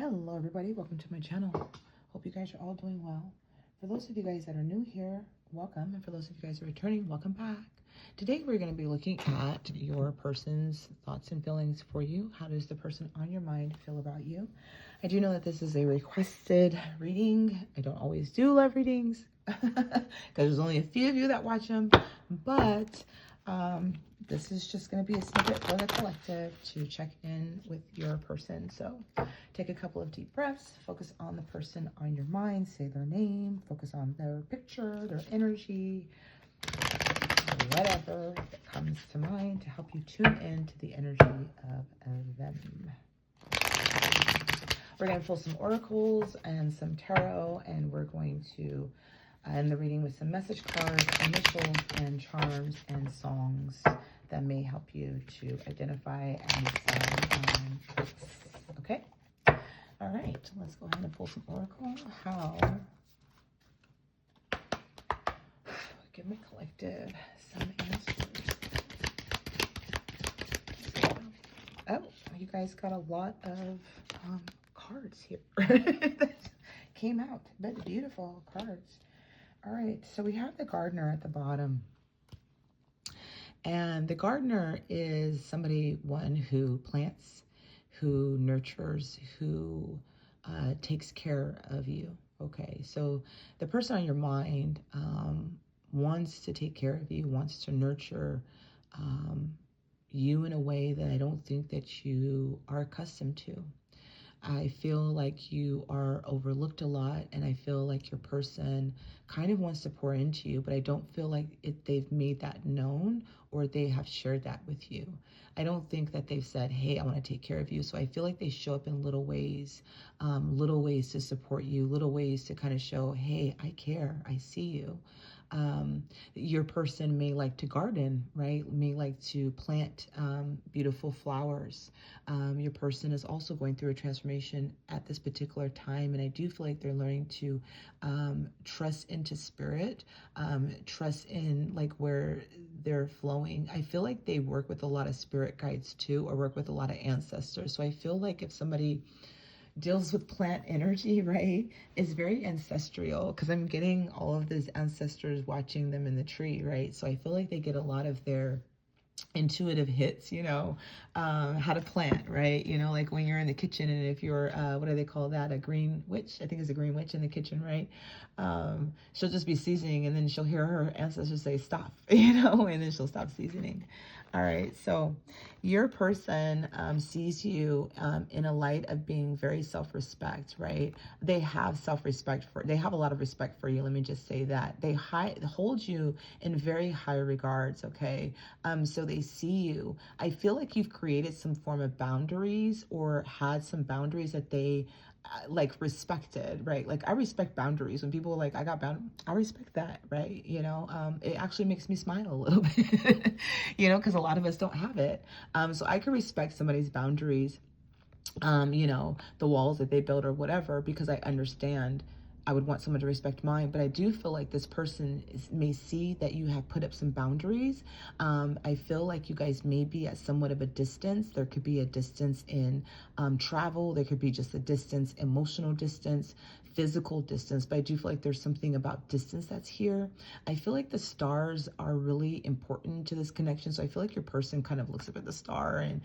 Hello everybody, welcome to my channel. Hope you guys are all doing well. For those of you guys that are new here, welcome. And for those of you guys who are returning, welcome back. Today we're going to be looking at your person's thoughts and feelings for you. How does the person on your mind feel about you? I do know that this is a requested reading. I don't always do love readings because there's only a few of you that watch them, but this is just going to be a snippet for the collective to check in with your person. So take a couple of deep breaths, focus on the person on your mind, say their name, focus on their picture, their energy, whatever that comes to mind to help you tune into the energy of them. We're going to pull some oracles and some tarot, and we're going to end the reading with some message cards, initials, and charms and songs that may help you to identify and some traits. Okay? All right, let's go ahead and pull some oracle. How? Give my collective some answers. Oh, you guys got a lot of cards here that came out, but beautiful cards. All right, so we have the gardener at the bottom. And the gardener is somebody, one who plants, who nurtures, who takes care of you. Okay, so the person on your mind wants to take care of you, wants to nurture you in a way that I don't think that you are accustomed to. I feel like you are overlooked a lot, and I feel like your person kind of wants to pour into you, but I don't feel like they've made that known or they have shared that with you. I don't think that they've said, hey, I want to take care of you. So I feel like they show up in little ways to support you, little ways to kind of show, hey, I care, I see you. Your person may like to garden, right? May like to plant beautiful flowers. Your person is also going through a transformation at this particular time, and I do feel like they're learning to trust into spirit, trust in like where they're flowing. I feel like they work with a lot of spirit guides too, or work with a lot of ancestors. So I feel like if somebody deals with plant energy, right, is very ancestral, because I'm getting all of these ancestors watching them in the tree, right? So I feel like they get a lot of their intuitive hits, you know, how to plant, right? You know, like when you're in the kitchen, and if you're, what do they call that? A green witch, I think it's a green witch in the kitchen, right? She'll just be seasoning, and then she'll hear her ancestors say, stop, you know, and then she'll stop seasoning. All right, so your person sees you in a light of being very self-respect, right? They have self-respect they have a lot of respect for you. Let me just say that. They hold you in very high regards, okay? So they see you. I feel like you've created some form of boundaries, or had some boundaries that they like respected, right? Like I respect boundaries. When people are like, I got boundaries, I respect that, right? You know, it actually makes me smile a little bit, you know, because a lot of us don't have it. So I can respect somebody's boundaries, you know, the walls that they build or whatever, because I understand I would want someone to respect mine. But I do feel like this person may see that you have put up some boundaries. I feel like you guys may be at somewhat of a distance. There could be a distance in travel. There could be just a distance, emotional distance, physical distance. But I do feel like there's something about distance that's here. I feel like the stars are really important to this connection. So I feel like your person kind of looks up at the star and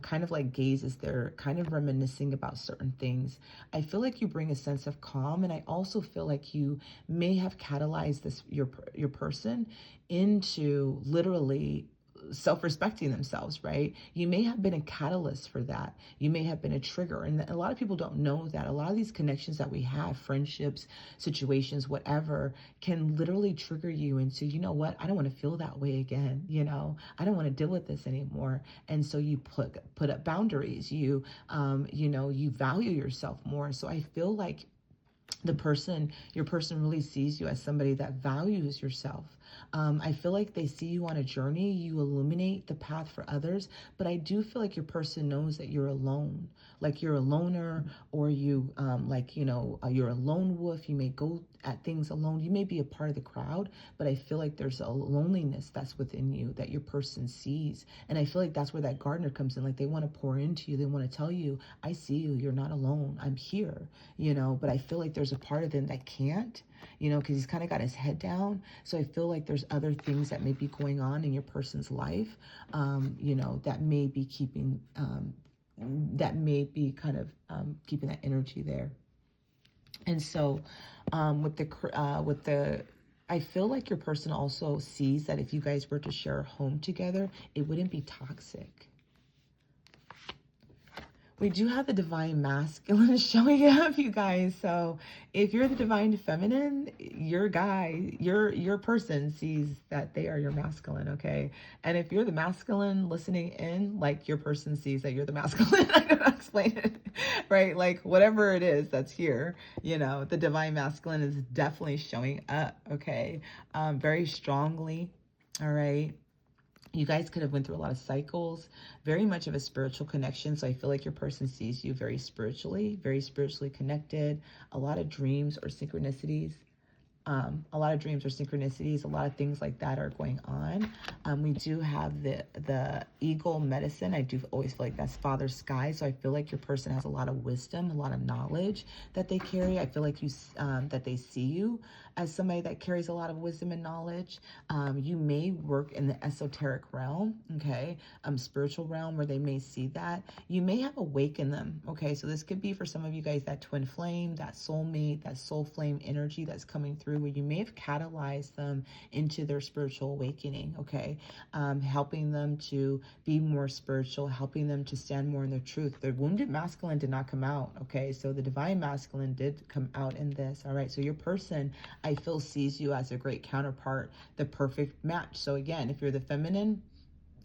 kind of like gazes there, kind of reminiscing about certain things. I feel like you bring a sense of calm, and I also feel like you may have catalyzed this your person into literally self-respecting themselves, right? You may have been a catalyst for that. You may have been a trigger. And a lot of people don't know that. A lot of these connections that we have, friendships, situations, whatever, can literally trigger you into, you know what, I don't want to feel that way again. You know, I don't want to deal with this anymore. And so you put up boundaries. You, you know, you value yourself more. So I feel like your person really sees you as somebody that values yourself. I feel like they see you on a journey. You illuminate the path for others, but I do feel like your person knows that you're alone. Like you're a loner, or you, you're a lone wolf. You may go at things alone. You may be a part of the crowd, but I feel like there's a loneliness that's within you that your person sees. And I feel like that's where that gardener comes in. Like they want to pour into you. They want to tell you, I see you. You're not alone. I'm here, but I feel like there's a part of them that can't, because he's kind of got his head down. So I feel like there's other things that may be going on in your person's life, that may be keeping, keeping that energy there. And so I feel like your person also sees that if you guys were to share a home together, it wouldn't be toxic. We do have the divine masculine showing up, you guys. So if you're the divine feminine, your person sees that they are your masculine, okay? And if you're the masculine listening in, like your person sees that you're the masculine. I don't know how to explain it, right? Like whatever it is that's here, the divine masculine is definitely showing up, okay? Very strongly, all right? You guys could have went through a lot of cycles, very much of a spiritual connection. So I feel like your person sees you very spiritually connected, a lot of dreams or synchronicities. A lot of things like that are going on. We do have the eagle medicine. I do always feel like that's Father Sky. So I feel like your person has a lot of wisdom, a lot of knowledge that they carry. I feel like that they see you as somebody that carries a lot of wisdom and knowledge. You may work in the esoteric realm, okay, spiritual realm, where they may see that. You may have awakened them, okay. So this could be for some of you guys that twin flame, that soulmate, that soul flame energy that's coming through, where you may have catalyzed them into their spiritual awakening, okay? Helping them to be more spiritual, helping them to stand more in their truth. The wounded masculine did not come out, okay? So the divine masculine did come out in this, all right? So your person, I feel, sees you as a great counterpart, the perfect match. So again, if you're the feminine,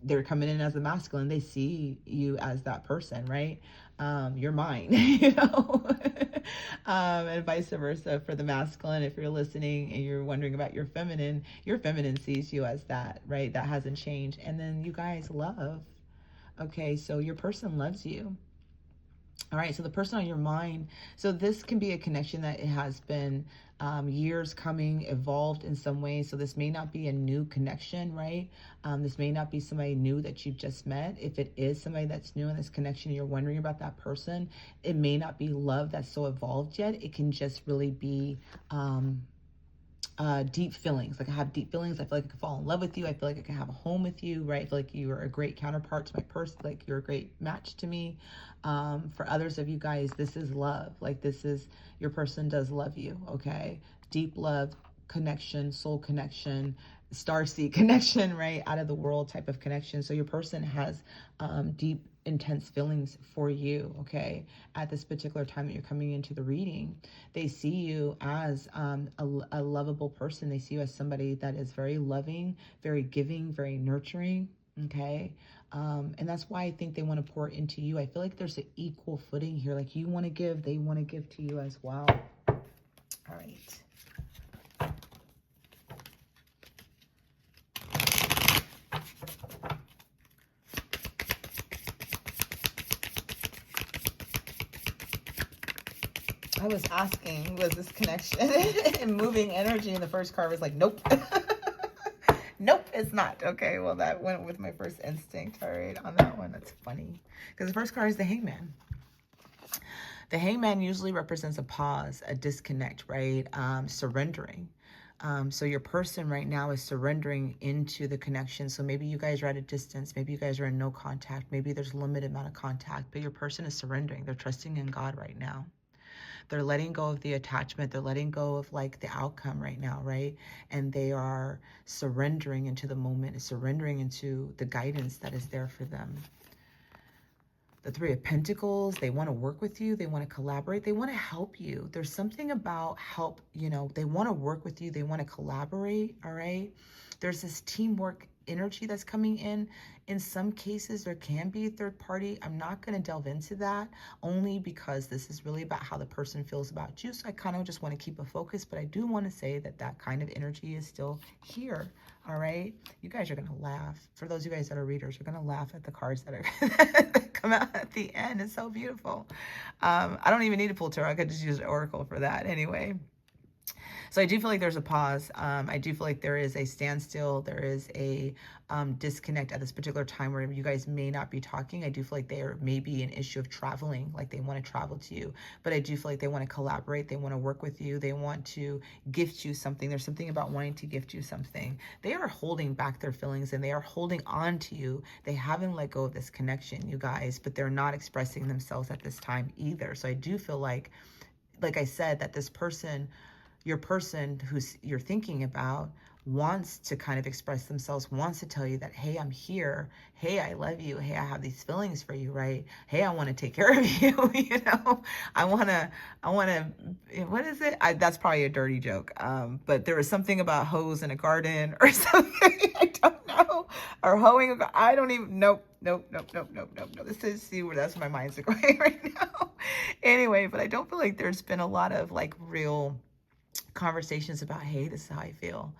they're coming in as the masculine. They see you as that person, right? You're mine, and vice versa for the masculine. If you're listening and you're wondering about your feminine sees you as that, right? That hasn't changed. And then you guys love, okay? So your person loves you. All right, so the person on your mind, so this can be a connection that it has been years coming, evolved in some way. So this may not be a new connection, right? This may not be somebody new that you've just met. If it is somebody that's new in this connection, you're wondering about that person, it may not be love that's so evolved yet. It can just really be deep feelings. Like I have deep feelings. I feel like I could fall in love with you. I feel like I can have a home with you, right? I feel like you are a great counterpart to my person. Like you're a great match to me. For others of you guys, this is love. Like this is, your person does love you, okay? Deep love, connection, soul connection, starseed connection, right? Out of the world type of connection. So your person has deep, intense feelings for you, okay? At this particular time that you're coming into the reading, they see you as a lovable person. They see you as somebody that is very loving, very giving, very nurturing, okay? And that's why I think they want to pour into you. I feel like there's an equal footing here. Like you want to give, they want to give to you as well. All right. I was asking, was this connection and moving energy? And the first card was like, nope. Nope, it's not. Okay, well, that went with my first instinct. All right, on that one, that's funny. Because the first card is the Hangman. The Hangman usually represents a pause, a disconnect, right? Surrendering. So your person right now is surrendering into the connection. So maybe you guys are at a distance. Maybe you guys are in no contact. Maybe there's a limited amount of contact. But your person is surrendering. They're trusting in God right now. They're letting go of the attachment. They're letting go of like the outcome right now, right? And they are surrendering into the moment, surrendering into the guidance that is there for them. the Three of Pentacles. They want to work with you. They want to collaborate. They want to help you. There's something about help, you know, they want to work with you. They want to collaborate, all right? There's this teamwork energy that's coming in. In some cases, there can be a third party. I'm not going to delve into that, only because this is really about how the person feels about you. So I kind of just want to keep a focus, but I do want to say that that kind of energy is still here. All right. You guys are going to laugh. For those of you guys that are readers, you're going to laugh at the cards that are that come out at the end. It's so beautiful. I don't even need to pull tarot. I could just use Oracle for that anyway. So I do feel like there's a pause. I do feel like there is a standstill. There is a disconnect at this particular time where you guys may not be talking. I do feel like there may be an issue of traveling, like they want to travel to you. But I do feel like they want to collaborate. They want to work with you. They want to gift you something. There's something about wanting to gift you something. They are holding back their feelings and they are holding on to you. They haven't let go of this connection, you guys, but they're not expressing themselves at this time either. So I do feel like I said, that this person, your person who's you're thinking about, wants to kind of express themselves, wants to tell you that, hey, I'm here. Hey, I love you. Hey, I have these feelings for you, right? Hey, I want to take care of you. You know, I want to, what is it? That's probably a dirty joke. But there was something about hose in a garden or something. I don't know. Or hoeing. I don't even, nope. This is, see where that's where my mind's going right now. Anyway, but I don't feel like there's been a lot of like real conversations about, hey, this is how I feel.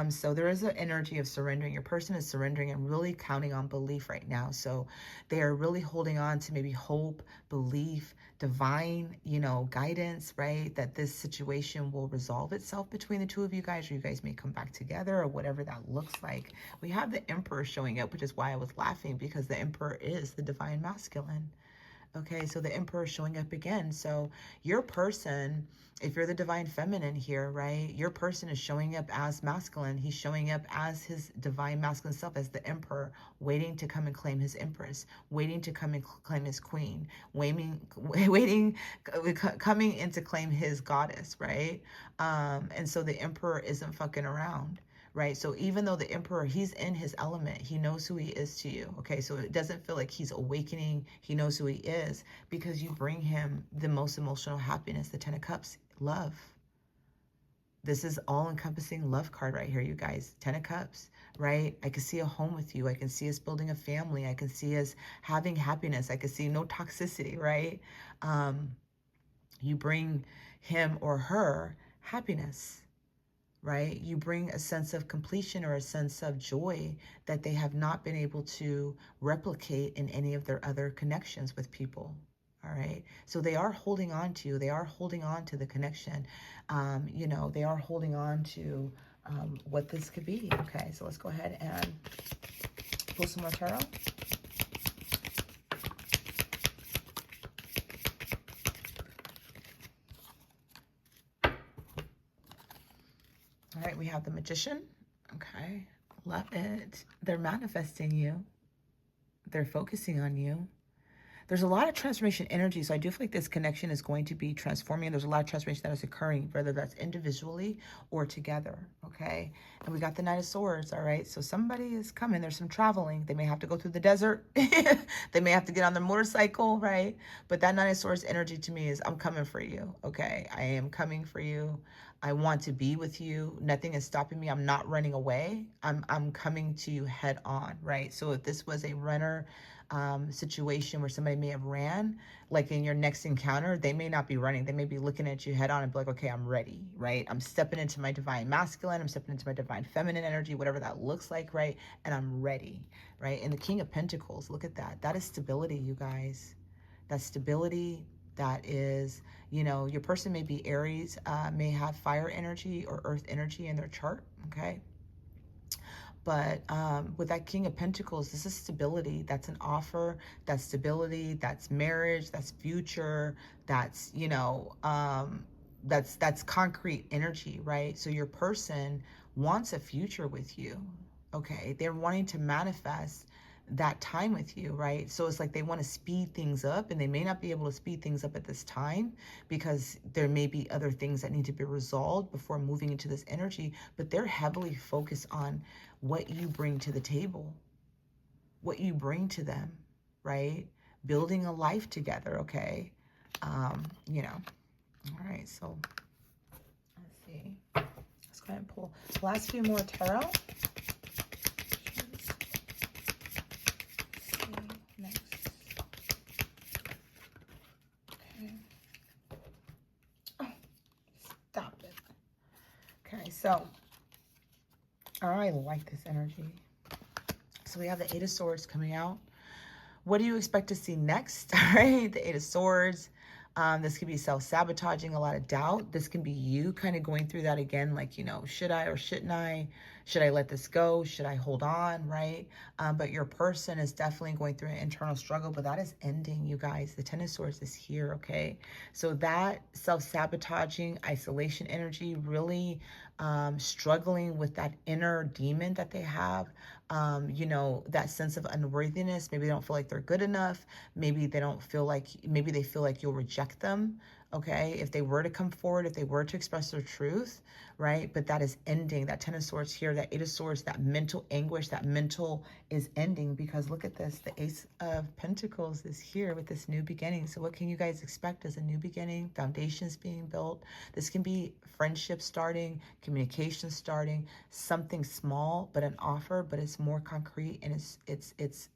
So there is an energy of surrendering. Your person is surrendering and really counting on belief right now. So they are really holding on to maybe hope, belief, divine, you know, guidance, right? That this situation will resolve itself between the two of you guys, or you guys may come back together, or whatever that looks like. We have the Emperor showing up, which is why I was laughing, because the Emperor is the divine masculine. Okay, so the Emperor is showing up again. So your person, if you're the divine feminine here, right, your person is showing up as masculine. He's showing up as his divine masculine self, as the Emperor, waiting to come and claim his Empress, waiting to come and claim his Queen, coming in to claim his Goddess, right? And so the Emperor isn't fucking around. Right? So even though the Emperor, he's in his element, he knows who he is to you. Okay, so it doesn't feel like he's awakening. He knows who he is, because you bring him the most emotional happiness, the Ten of Cups, love. This is all-encompassing love card right here, you guys. Ten of Cups, right? I can see a home with you. I can see us building a family. I can see us having happiness. I can see no toxicity, right? You bring him or her happiness, right? You bring a sense of completion or a sense of joy that they have not been able to replicate in any of their other connections with people. All right. So they are holding on to you. They are holding on to the connection. You know, they are holding on to what this could be. Okay. So let's go ahead and pull some more tarot. All right, we have the Magician. Okay, love it. They're manifesting you. They're focusing on you. There's a lot of transformation energy, so I do feel like this connection is going to be transforming. There's a lot of transformation that is occurring, whether that's individually or together, okay? And we got the Knight of Swords, all right? So somebody is coming. There's some traveling. They may have to go through the desert. They may have to get on their motorcycle, right? But that Knight of Swords energy to me is, I'm coming for you, okay? I am coming for you. I want to be with you. Nothing is stopping me. I'm not running away. I'm coming to you head on, right? So if this was a runner situation where somebody may have ran, like in your next encounter, they may not be running. They may be looking at you head on and be like, okay, I'm ready, right? I'm stepping into my divine masculine. I'm stepping into my divine feminine energy, whatever that looks like, right? And I'm ready, right? And the King of Pentacles, look at that. That is stability, you guys. That's stability. That is, you know, your person may be Aries, may have fire energy or earth energy in their chart, okay? But with that King of Pentacles, this is stability. That's an offer. That's stability. That's marriage. That's future. That's, you know, that's concrete energy, right? So your person wants a future with you, okay? They're wanting to manifest that time with you, right? So it's like they want to speed things up, and they may not be able to speed things up at this time because there may be other things that need to be resolved before moving into this energy, but they're heavily focused on what you bring to the table, what you bring to them, right? building a life together, okay? You know, all right, so let's see. Let's go ahead and pull the last few more tarot. Next. Okay. Oh, stop it. Okay, so I like this energy. So we have the Eight of Swords coming out. What do you expect to see next? All right, the Eight of Swords. This could be self-sabotaging, a lot of doubt. This can be you kind of going through that again, like, you know, should I or shouldn't I? Should I let this go? Should I hold on, right? But your person is definitely going through an internal struggle, but that is ending, you guys. The Ten of Swords is here, okay? So that self-sabotaging, isolation energy, really struggling with that inner demon that they have, you know, that sense of unworthiness. Maybe they don't feel like they're good enough. Maybe they don't feel like, maybe they feel like you'll reject them, okay, if they were to come forward, if they were to express their truth, right? But that is ending. That Ten of Swords here, that Eight of Swords, that mental anguish, that mental is ending, because look at this. The Ace of Pentacles is here with this new beginning. So what can you guys expect as a new beginning? Foundations being built. This can be friendship starting, communication starting, something small, but an offer, but it's more concrete, and it's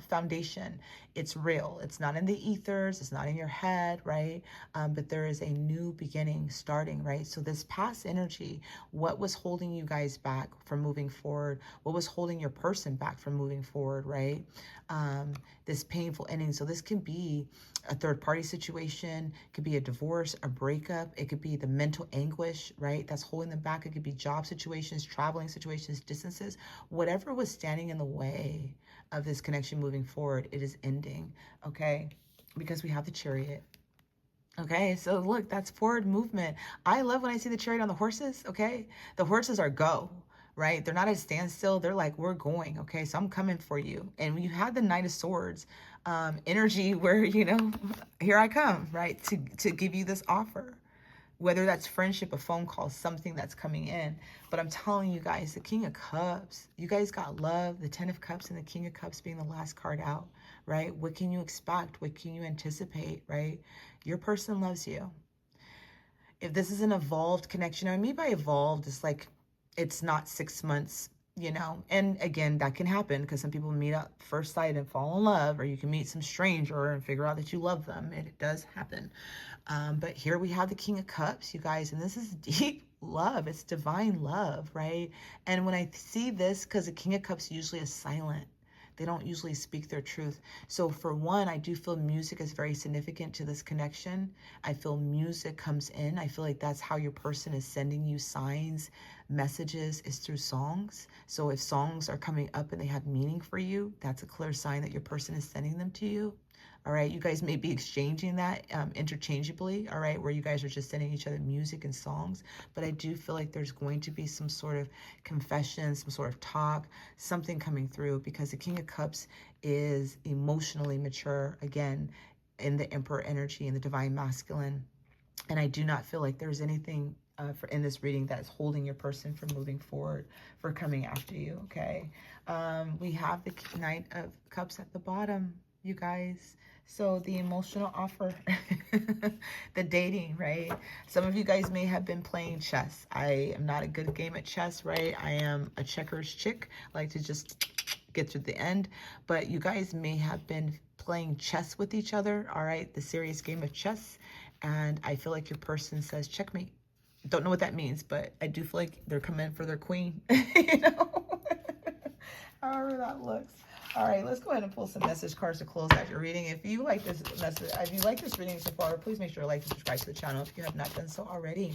foundation. It's real. It's not in the ethers. It's not in your head, right? But there is a new beginning starting, right? So this past energy, what was holding you guys back from moving forward? What was holding your person back from moving forward, right? This painful ending. So this can be a third party situation. It could be a divorce, a breakup. It could be the mental anguish, right? That's holding them back. It could be job situations, traveling situations, distances, whatever was standing in the way of this connection moving forward, it is ending, okay? Because we have the Chariot. Okay, so look, that's forward movement. I love when I see the Chariot on the horses, okay? The horses are go, right? They're not at a standstill. They're like, we're going, okay? So I'm coming for you. And when you have the Knight of Swords energy where, you know, here I come, right? To give you this offer. Whether that's friendship, a phone call, something that's coming in. But I'm telling you guys, the King of Cups, you guys got love, the Ten of Cups and the King of Cups being the last card out, right? What can you expect? What can you anticipate, right? Your person loves you. If this is an evolved connection, I mean by evolved, it's like, it's not 6 months, you know, and again, that can happen because some people meet at first sight and fall in love, or you can meet some stranger and figure out that you love them. It does happen. But here we have the King of Cups, you guys, and this is deep love. It's divine love, right? And when I see this, because the King of Cups usually is silent, they don't usually speak their truth. So for one, I do feel music is very significant to this connection. I feel music comes in. I feel like that's how your person is sending you signs, messages, is through songs. So if songs are coming up and they have meaning for you, that's a clear sign that your person is sending them to you. All right, you guys may be exchanging that interchangeably, all right, where you guys are just sending each other music and songs. But I do feel like there's going to be some sort of confession, some sort of talk, something coming through, because the King of Cups is emotionally mature, again, in the Emperor energy and the Divine Masculine. And I do not feel like there's anything in this reading that's holding your person from moving forward, for coming after you, okay? We have the Knight of Cups at the bottom, you guys. So the emotional offer, the dating, right? Some of you guys may have been playing chess. I am not a good game at chess, right? I am a checkers chick, I like to just get to the end. But you guys may have been playing chess with each other, all right? The serious game of chess. And I feel like your person says checkmate. Don't know what that means, but I do feel like they're coming for their queen, you know? However that looks. All right, let's go ahead and pull some message cards to close out your reading. If you like this message, if you like this reading so far, please make sure to like and subscribe to the channel if you have not done so already.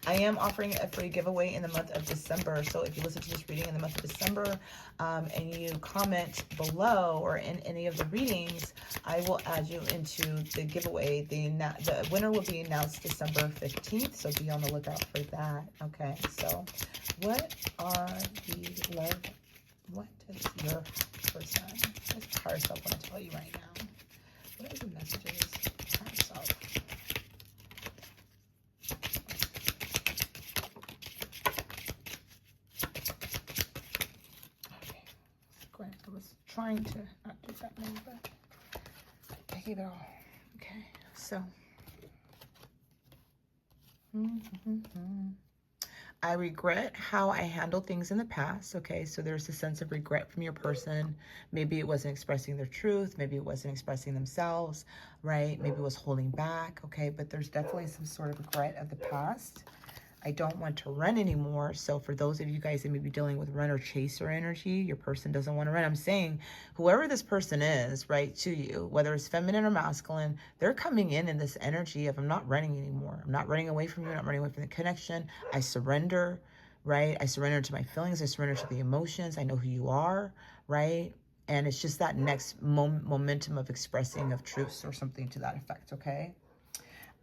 I am offering a free giveaway in the month of December. So if you listen to this reading in the month of December and you comment below or in any of the readings, I will add you into the giveaway. The winner will be announced December 15th. So be on the lookout for that. Okay, so what are the love? What does your person, what does higher self want to tell you right now? What are the messages higher self? Okay, great. I was trying to not do that many, but keep it all. Okay, so. I regret how I handled things in the past. Okay, so there's a sense of regret from your person. Maybe it wasn't expressing their truth. Maybe it wasn't expressing themselves, right? Maybe it was holding back. Okay, but there's definitely some sort of regret of the past. I don't want to run anymore. So for those of you guys that may be dealing with run or chaser energy, your person doesn't want to run. I'm saying whoever this person is, right, to you, whether it's feminine or masculine, they're coming in this energy of I'm not running anymore. I'm not running away from you. I'm not running away from the connection. I surrender, right? I surrender to my feelings. I surrender to the emotions. I know who you are, right? And it's just that next momentum of expressing of truths or something to that effect, okay?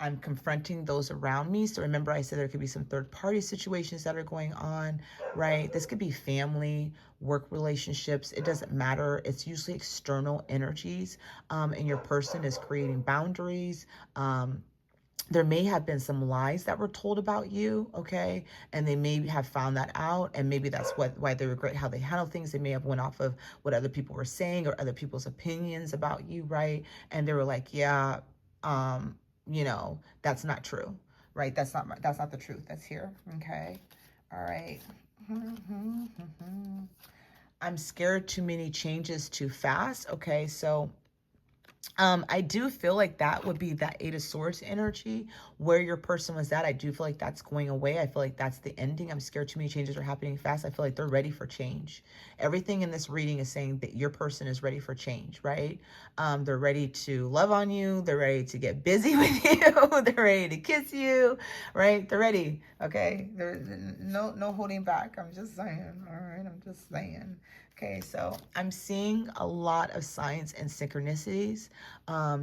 I'm confronting those around me. So remember, I said there could be some third-party situations that are going on, right? This could be family, work relationships. It doesn't matter. It's usually external energies, and your person is creating boundaries. There may have been some lies that were told about you, okay? And they may have found that out, and maybe that's why they regret how they handle things. They may have went off of what other people were saying or other people's opinions about you, right? And they were like, yeah, you know, that's not true, right? That's not the truth that's here, okay? All right. I'm scared too many changes too fast, okay? So I do feel like that would be that Eight of Swords energy where your person was at. I do feel like that's going away. I feel like that's the ending. I'm scared too many changes are happening fast. I feel like they're ready for change. Everything in this reading is saying that your person is ready for change, right? They're ready to love on you. They're ready to get busy with you. They're ready to kiss you, right? They're ready, okay? There's no holding back. I'm just saying, all right? I'm just saying. Okay, so I'm seeing a lot of signs and synchronicities.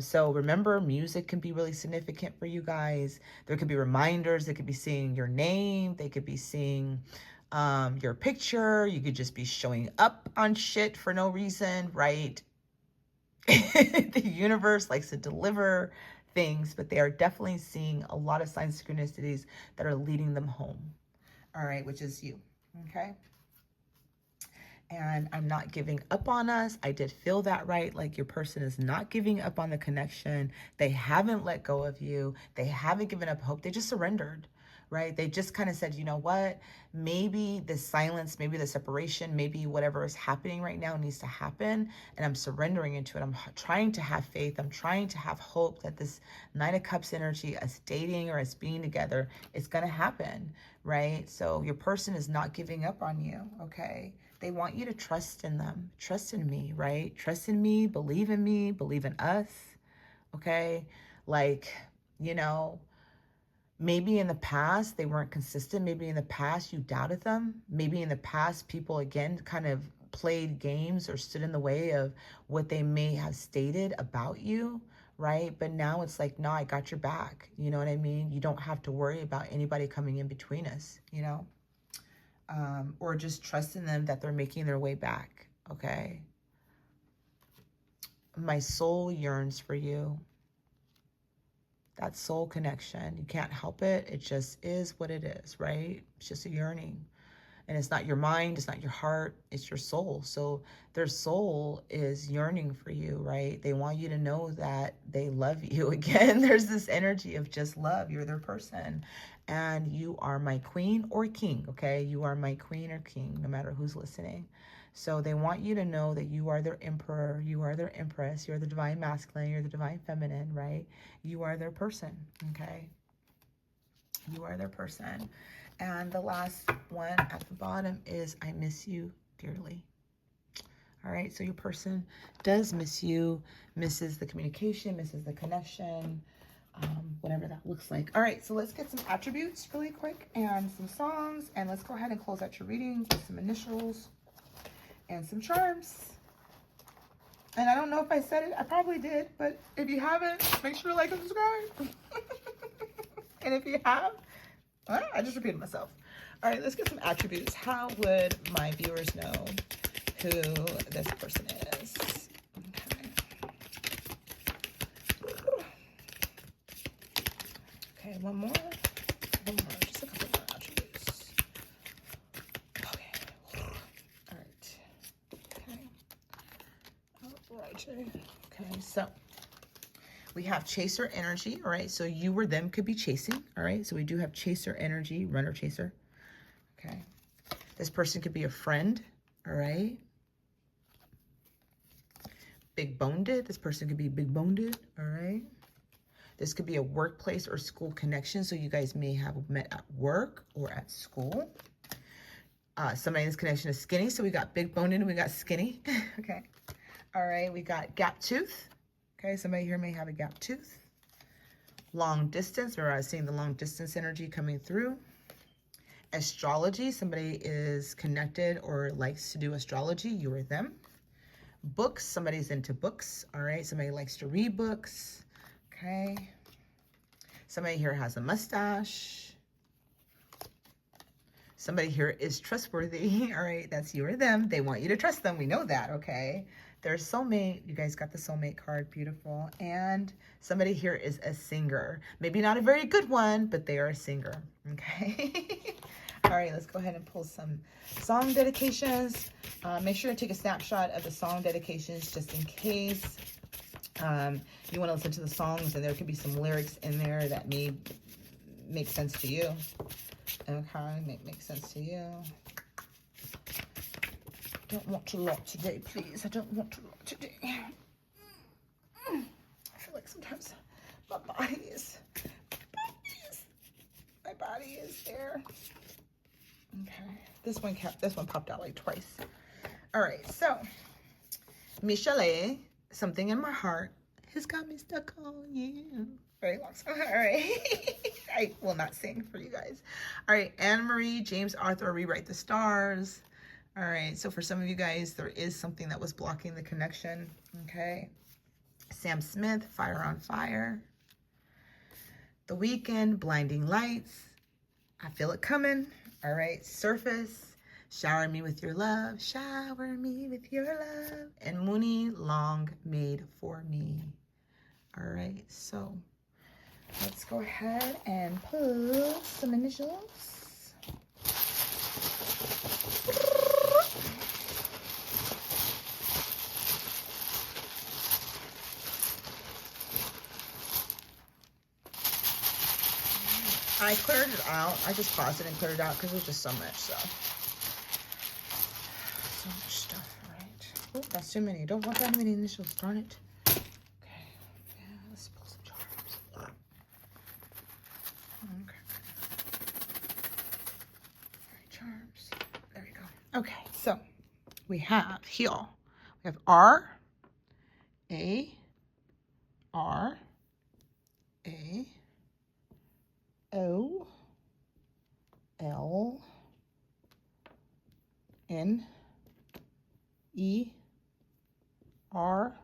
So remember, music can be really significant for you guys. There could be reminders. They could be seeing your name. They could be seeing your picture. You could just be showing up on shit for no reason, right? The universe likes to deliver things, but they are definitely seeing a lot of signs and synchronicities that are leading them home. All right, which is you, okay? And I'm not giving up on us. I did feel that, right? Like your person is not giving up on the connection. They haven't let go of you. They haven't given up hope. They just surrendered, right? They just kind of said, you know what? Maybe the silence, maybe the separation, maybe whatever is happening right now needs to happen. And I'm surrendering into it. I'm trying to have faith. I'm trying to have hope that this Nine of Cups energy, us dating or us being together, is going to happen, right? So your person is not giving up on you, okay? They want you to trust in them, trust in me, right? Trust in me, believe in us, okay? Like, you know, maybe in the past they weren't consistent. Maybe in the past you doubted them. Maybe in the past people, again, kind of played games or stood in the way of what they may have stated about you, right? But now it's like, no, I got your back. You know what I mean? You don't have to worry about anybody coming in between us, you know? Or just trusting them that they're making their way back, okay? My soul yearns for you. That soul connection, you can't help it. It just is what it is, right? It's just a yearning. And it's not your mind, it's not your heart, it's your soul. So their soul is yearning for you, right? They want you to know that they love you. Again, there's this energy of just love. You're their person. And you are my queen or king, okay? You are my queen or king, no matter who's listening. So they want you to know that you are their emperor, you are their empress, you're the divine masculine, you're the divine feminine, right? You are their person, okay? You are their person. And the last one at the bottom is, I miss you dearly. All right, so your person does miss you, misses the communication, misses the connection, whatever that looks like. All right, so let's get some attributes really quick and some songs. And let's go ahead and close out your reading with some initials and some charms. And I don't know if I said it. I probably did. But if you haven't, make sure to like and subscribe. And if you have, well, I just repeated myself. All right, let's get some attributes. How would my viewers know who this person is? Okay, one more, just a couple more attributes. Okay, all right, okay, okay, so We have chaser energy, all right? So you or them could be chasing, all right? So we do have chaser energy, runner, chaser, okay? This person could be a friend, all right? Big boned. This person could be big boned, all right? This could be a workplace or school connection. So you guys may have met at work or at school. Somebody in this connection is skinny. So we got big boned and we got skinny, okay? All right, we got gap tooth. Okay, somebody here may have a gap tooth. Long distance, or I was seeing the long distance energy coming through. Astrology, somebody is connected or likes to do astrology, you or them. Books, somebody's into books, all right? Somebody likes to read books, okay? Somebody here has a mustache. Somebody here is trustworthy, all right? That's you or them. They want you to trust them. We know that, okay? They're soulmate. You guys got the soulmate card. Beautiful. And somebody here is a singer. Maybe not a very good one, but they are a singer, okay? All right, let's go ahead and pull some song dedications. Make sure to take a snapshot of the song dedications just in case you want to listen to the songs and there could be some lyrics in there that may make sense to you. Okay, make sense to you. Don't want to lot today, please. I don't want to lot today. I feel like sometimes my body is there. Okay, this one popped out like twice. All right, so Michele, something in my heart has got me stuck on you. Very long song. All right. I will not sing for you guys. All right, Anne-Marie, James Arthur, Rewrite the Stars. All right, so for some of you guys, there is something that was blocking the connection, okay? Sam Smith, Fire on Fire. The Weeknd, Blinding Lights. I Feel It Coming. All right, Surface, Shower Me With Your Love. Shower me with your love. And Mooney, Long Made For Me. All right, so let's go ahead and pull some initials. I cleared it out. I just paused it and cleared it out because there's just so much, so much stuff, all right. Oh, that's too many. Don't want that many initials, darn it. Okay, yeah, let's pull some charms. Okay. All right, charms. There we go. Okay, so we have here, we have R, A, R, A, O, L, N, E, R,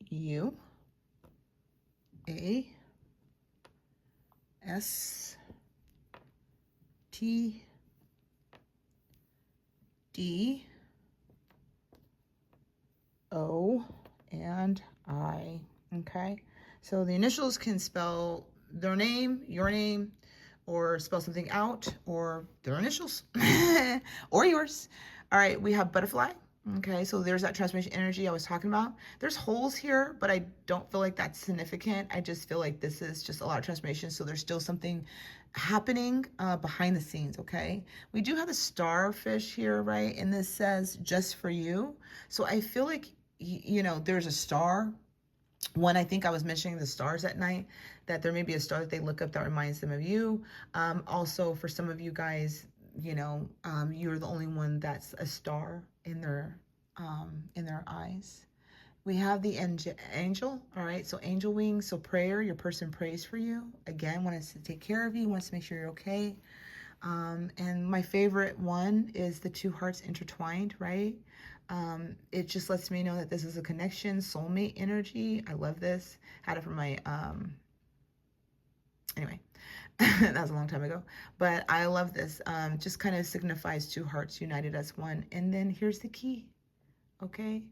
U, A, S, T, D, O, and I. Okay, so the initials can spell their name, your name, or spell something out, or their initials, or yours. All right, we have butterfly. Okay, so there's that transformation energy I was talking about. There's holes here, but I don't feel like that's significant. I just feel like this is just a lot of transformation, so there's still something happening behind the scenes, okay? We do have a starfish here, right? And this says, just for you. So I feel like, you know, there's a star. One, I think I was mentioning the stars at night, that there may be a star that they look up that reminds them of you. Also, for some of you guys, you know, you're the only one that's a star in their eyes. We have the angel, all right? So angel wings, so prayer, your person prays for you. Again, wants to take care of you, wants to make sure you're okay. And my favorite one is the two hearts intertwined, right? It just lets me know that this is a connection, soulmate energy. I love this. Had it from my, anyway, that was a long time ago, but I love this. Just kind of signifies two hearts united as one. And then here's the key, okay?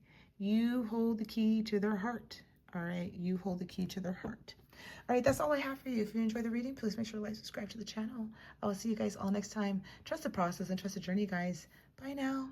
You hold the key to their heart, all right? You hold the key to their heart. All right, that's all I have for you. If you enjoyed the reading, please make sure to like, subscribe to the channel. I will see you guys all next time. Trust the process and trust the journey, guys. Bye now.